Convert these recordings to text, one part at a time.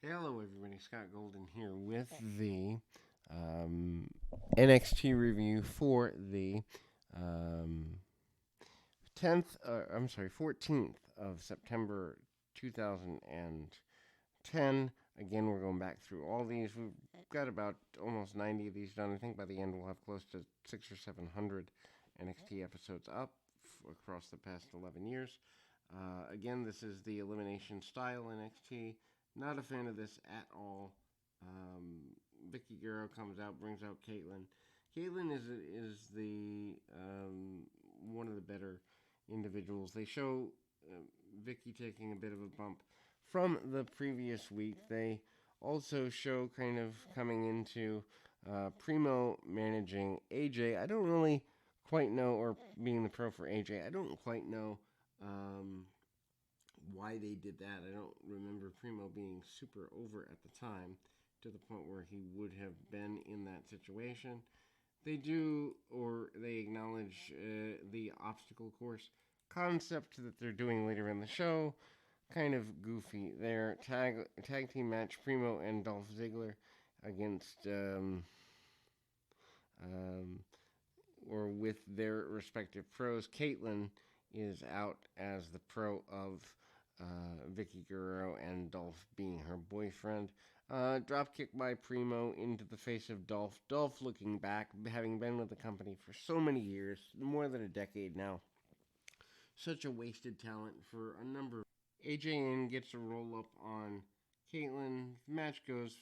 Hello, everybody. Scott Golden here with the um, NXT review for the um, 10th, I'm sorry, 14th of September 2010. Again, we're going back through all these. We've got about almost 90 of these done. I think by the end we'll have close to 600 or 700 NXT episodes up across the past 11 years. Again, this is the elimination style NXT. Not a fan of this at all. Um, Vicky Guerrero comes out, brings out Caitlyn. Caitlyn is the one of the better individuals. They show Vicky taking a bit of a bump from the previous week. They also show kind of coming into Primo managing AJ. I don't really quite know, or being the pro for AJ, I don't quite know um, why they did that. I don't remember Primo being super over at the time to the point where he would have been in that situation. They do, or they acknowledge the obstacle course concept that they're doing later in the show. Kind of goofy. Their tag team match: Primo and Dolph Ziggler against um, or with their respective pros. Caitlyn is out as the pro of Vicky Guerrero and Dolph being her boyfriend. Dropkick by Primo into the face of Dolph. Dolph looking back, having been with the company for so many years, more than a decade now. Such a wasted talent for a number. AJN gets a roll up on Caitlyn. The match goes,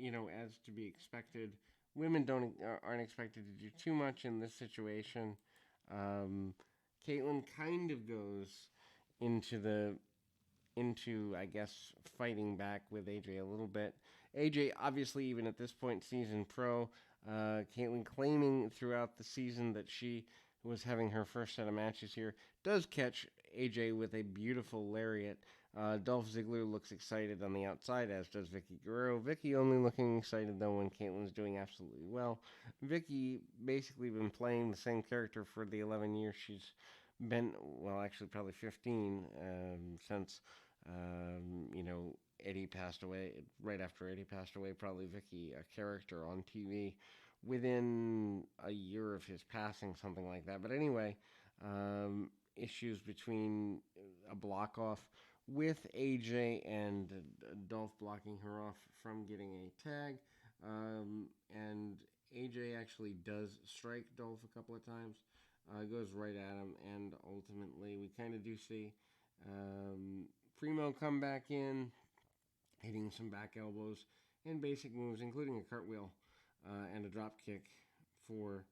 as to be expected. Women don't aren't expected to do too much in this situation. Um, Caitlyn kind of goes into the I guess fighting back with AJ a little bit. AJ obviously even at this point season pro. Caitlyn claiming throughout the season that she was having her first set of matches here does catch AJ with a beautiful lariat. Dolph Ziggler looks excited on the outside, as does Vicky Guerrero. Vicky only looking excited though when Caitlyn's doing absolutely well. Vicky basically been playing the same character for the 11 years she's been, well, actually probably 15 since Eddie passed away. Right after Eddie passed away, probably Vicky, a character on TV within a year of his passing, something like that. But anyway, issues between a block off with AJ and Dolph blocking her off from getting a tag. And AJ actually does strike Dolph a couple of times, goes right at him, and ultimately we kind of do see Primo come back in, hitting some back elbows and basic moves, including a cartwheel and a drop kick for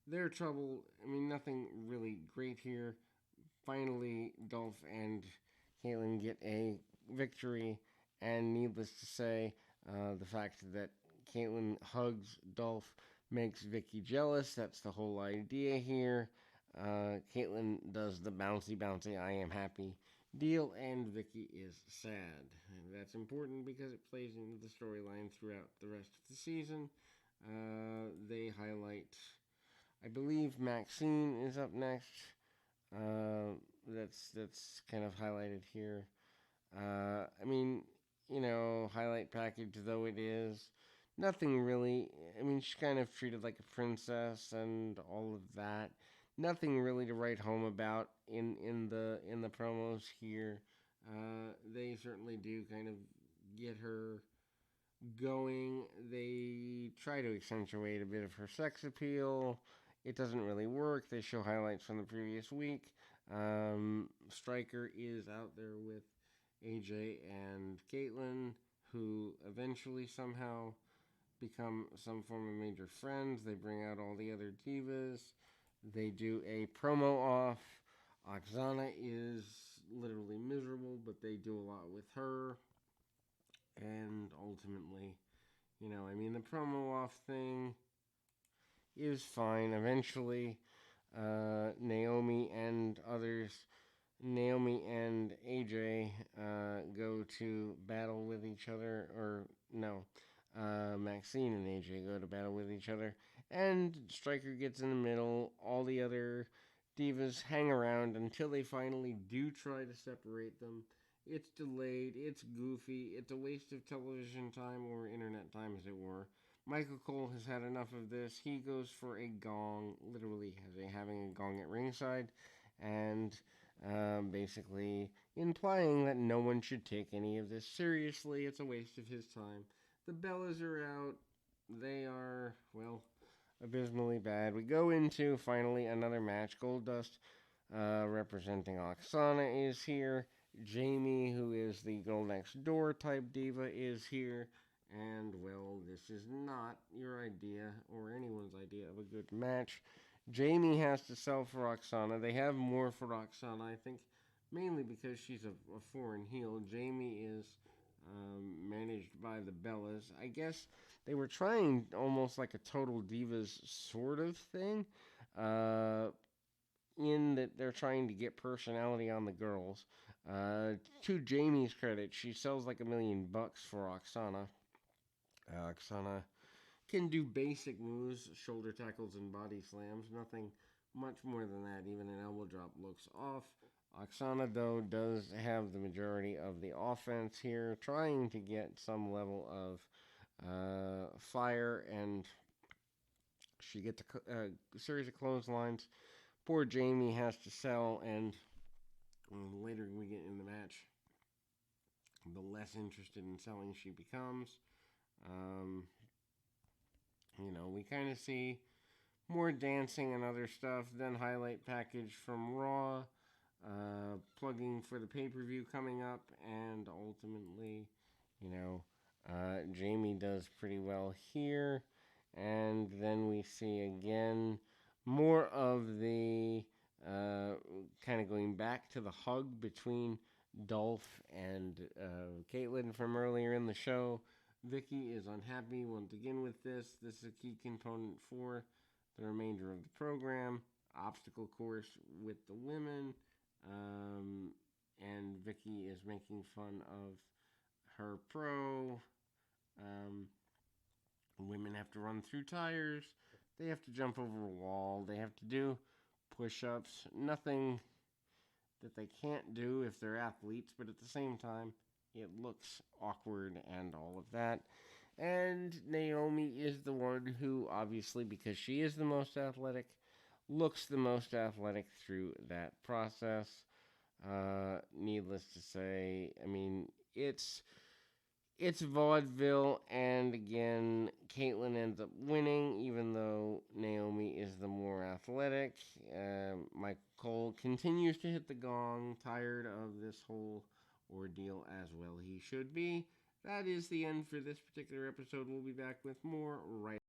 their trouble. I mean, nothing really great here. Finally, Dolph and Caitlyn get a victory, and needless to say, the fact that Caitlyn hugs Dolph makes Vicky jealous. That's the whole idea here. Caitlyn does the bouncy, bouncy, I am happy deal, and Vicky is sad. And that's important because it plays into the storyline throughout the rest of the season. They highlight, I believe, Maxine is up next. That's kind of highlighted here. I mean, highlight package though it is, nothing really. I mean, she's kind of treated like a princess and all of that. Nothing really to write home about in the promos here. They certainly do kind of get her going. They try to accentuate a bit of her sex appeal. It doesn't really work. They show highlights from the previous week. Striker is out there with AJ and Caitlyn, who eventually somehow become some form of major friends. They bring out all the other divas. They do a promo off. Oksana is literally miserable, but they do a lot with her. And ultimately, I mean, the promo off thing is fine. Eventually, Naomi and others, Naomi and AJ, go to battle with each other, or no, Maxine and AJ go to battle with each other, and Striker gets in the middle. All the other divas hang around until they finally do try to separate them. It's delayed, it's goofy, it's a waste of television time or internet time, as it were. Michael Cole has had enough of this. He goes for a gong, literally having a gong at ringside, and basically implying that no one should take any of this seriously. It's a waste of his time. The Bellas are out. They are, well, abysmally bad. We go into finally another match. Goldust representing Oksana is here. Jamie, who is the girl next door type diva, is here. And, well, this is not your idea or anyone's idea of a good match. Jamie has to sell for Oksana. They have more for Oksana, I think, mainly because she's a foreign heel. Jamie is managed by the Bellas. I guess they were trying almost like a Total Divas sort of thing, in that they're trying to get personality on the girls. To Jamie's credit, she sells like $1,000,000 for Oksana. Oksana can do basic moves, shoulder tackles and body slams. Nothing much more than that. Even an elbow drop looks off. Oksana, though, does have the majority of the offense here, trying to get some level of fire, and she gets a series of clotheslines. Poor Jamie has to sell, and later we get in the match, the less interested in selling she becomes. Um, we kind of see more dancing and other stuff, then highlight package from Raw, plugging for the pay-per-view coming up, and ultimately, Jamie does pretty well here. And then we see again more of the kind of going back to the hug between Dolph and Caitlyn from earlier in the show. Vicky is unhappy once again with this. This is a key component for the remainder of the program. Obstacle course with the women. And Vicky is making fun of her pro. Women have to run through tires. They have to jump over a wall. They have to do push-ups. Nothing that they can't do if they're athletes, but at the same time, it looks awkward and all of that. And Naomi is the one who, obviously, because she is the most athletic, looks the most athletic through that process. Needless to say, I mean, it's vaudeville, and again, Caitlyn ends up winning, even though Naomi is the more athletic. Michael Cole continues to hit the gong, tired of this whole ordeal, as well he should be. That is the end for this particular episode. We'll be back with more right